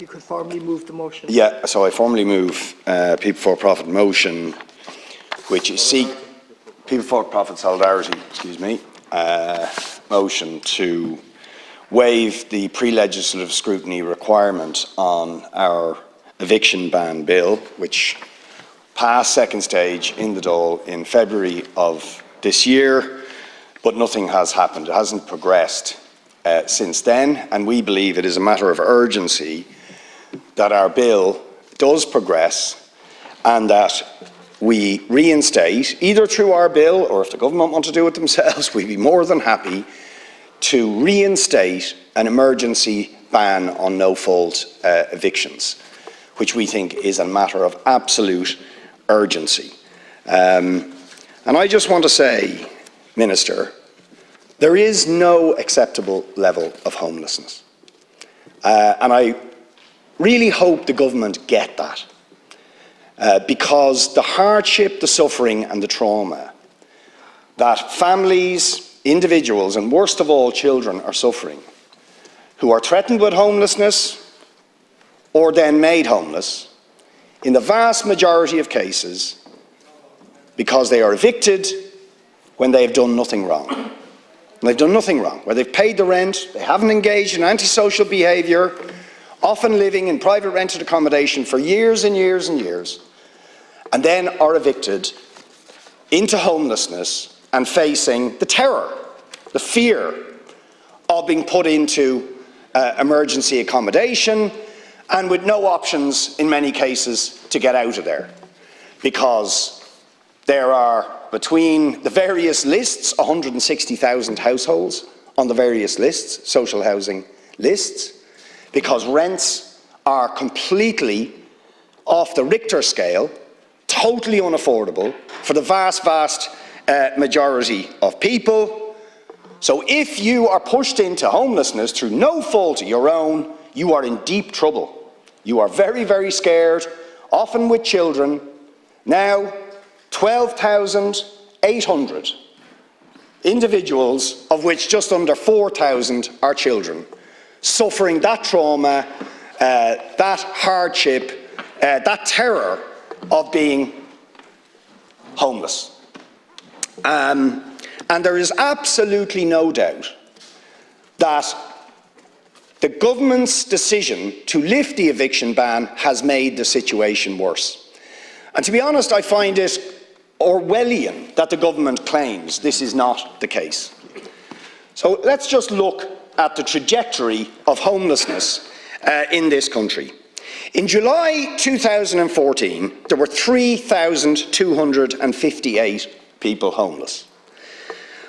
You could formally move the motion. Yeah, so I formally move People for Profit motion, which is People for Profit Solidarity, motion to waive the pre-legislative scrutiny requirement on our eviction ban bill, which passed second stage in the Dáil in February of this year, but nothing has happened. It hasn't progressed since then, and we believe it is a matter of urgency that our bill does progress and that we reinstate, either through our bill or if the government want to do it themselves, we'd be more than happy to reinstate an emergency ban on no-fault evictions, which we think is a matter of absolute urgency. And I just want to say, Minister, there is no acceptable level of homelessness. And I really hope the government get that. Because the hardship, the suffering and the trauma that families, individuals and worst of all children are suffering, who are threatened with homelessness or then made homeless, in the vast majority of cases because they are evicted when they have done nothing wrong. And they've done nothing wrong, where they've paid the rent, they haven't engaged in antisocial behaviour, often living in private rented accommodation for years and years and years, and then are evicted into homelessness and facing the terror, the fear of being put into emergency accommodation and with no options in many cases to get out of there, because there are, between the various lists, 160,000 households on the various lists, social housing lists, because rents are completely off the Richter scale, totally unaffordable for the vast majority of people. So if you are pushed into homelessness through no fault of your own, you are in deep trouble. You are very, very scared, often with children. Now, 12,800 individuals, of which just under 4,000 are children, suffering that trauma, that hardship, that terror of being homeless. And there is absolutely no doubt that the government's decision to lift the eviction ban has made the situation worse. And to be honest, I find it Orwellian that the government claims this is not the case. So let's just look at the trajectory of homelessness in this country. In July 2014, there were 3,258 people homeless.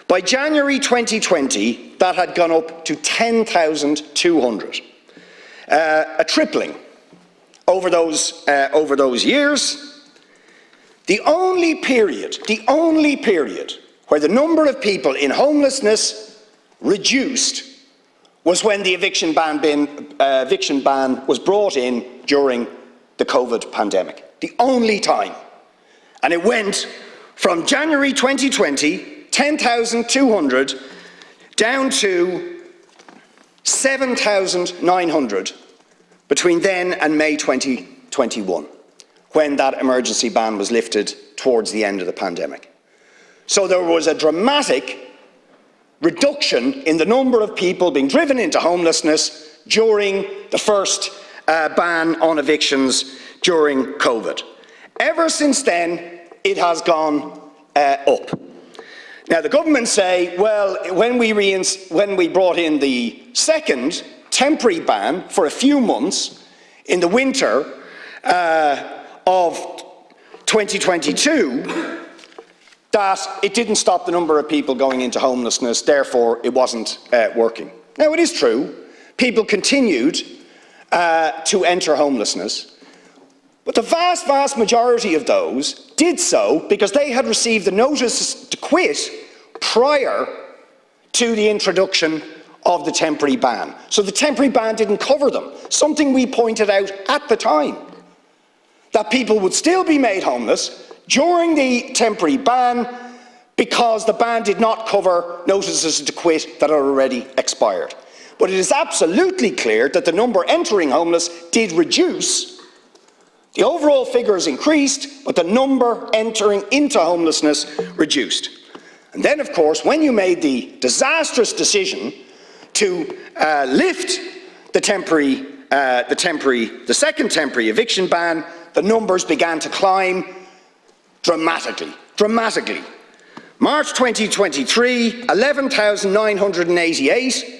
By January 2020, that had gone up to 10,200, a tripling over those years. The only period where the number of people in homelessness reduced was when the eviction ban was brought in during the COVID pandemic. The only time. And it went from January 2020, 10,200, down to 7,900 between then and May 2021, when that emergency ban was lifted towards the end of the pandemic. So there was a dramatic reduction in the number of people being driven into homelessness during the first ban on evictions during COVID. Ever since then, it has gone up. Now, the government say, well, when we brought in the second temporary ban for a few months in the winter of 2022, that it didn't stop the number of people going into homelessness, therefore it wasn't working. Now, it is true, people continued to enter homelessness, but the vast majority of those did so because they had received the notice to quit prior to the introduction of the temporary ban. So the temporary ban didn't cover them, something we pointed out at the time, that people would still be made homeless during the temporary ban because the ban did not cover notices to quit that are already expired. but it is absolutely clear that the number entering homeless did reduce. The overall figures increased, but the number entering into homelessness reduced. And then, of course, when you made the disastrous decision to lift the second temporary eviction ban, the numbers began to climb dramatically. March 2023, 11,988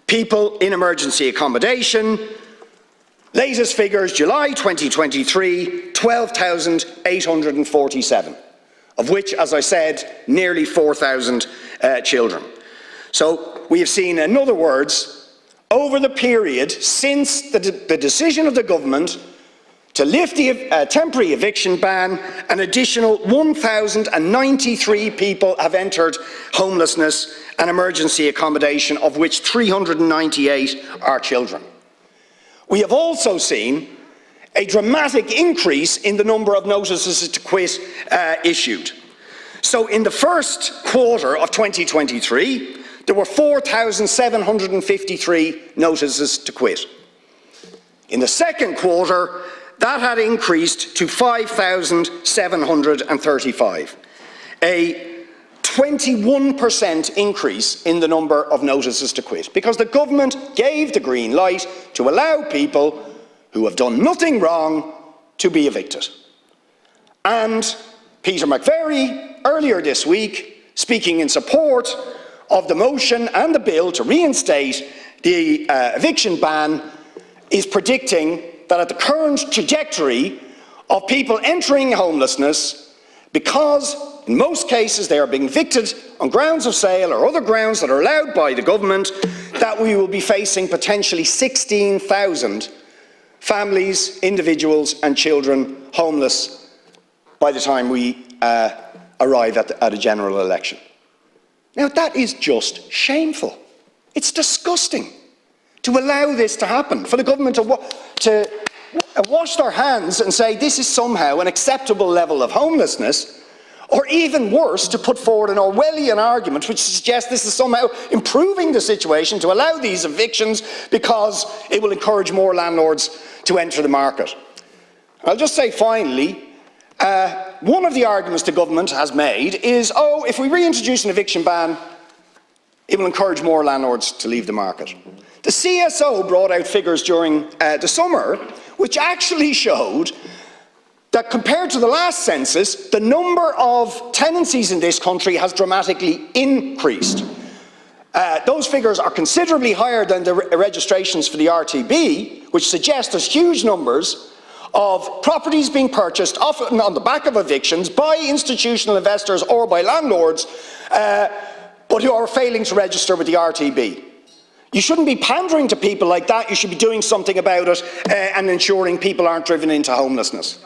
people in emergency accommodation. Latest figures, July 2023, 12,847, of which, as I said, nearly 4,000 children. So we have seen, in other words, over the period since the decision of the government to lift the temporary eviction ban, an additional 1,093 people have entered homelessness and emergency accommodation, of which 398 are children. We have also seen a dramatic increase in the number of notices to quit issued. So in the first quarter of 2023, there were 4,753 notices to quit. In the second quarter, that had increased to 5,735, a 21% increase in the number of notices to quit, because the government gave the green light to allow people who have done nothing wrong to be evicted. And Peter McVerry, earlier this week, speaking in support of the motion and the bill to reinstate the eviction ban, is predicting that at the current trajectory of people entering homelessness, because in most cases they are being evicted on grounds of sale or other grounds that are allowed by the government, that we will be facing potentially 16,000 families, individuals and children homeless by the time we arrive at a general election. Now that is just shameful. It's disgusting to allow this to happen, for the government to wash their hands and say this is somehow an acceptable level of homelessness, or even worse, to put forward an Orwellian argument which suggests this is somehow improving the situation to allow these evictions because it will encourage more landlords to enter the market. I'll just say finally, one of the arguments the government has made is, oh, if we reintroduce an eviction ban, it will encourage more landlords to leave the market. The CSO brought out figures during the summer which actually showed that compared to the last census, the number of tenancies in this country has dramatically increased. Those figures are considerably higher than the registrations for the RTB, which suggest there's huge numbers of properties being purchased, often on the back of evictions, by institutional investors or by landlords, but who are failing to register with the RTB. You shouldn't be pandering to people like that. You should be doing something about it and ensuring people aren't driven into homelessness.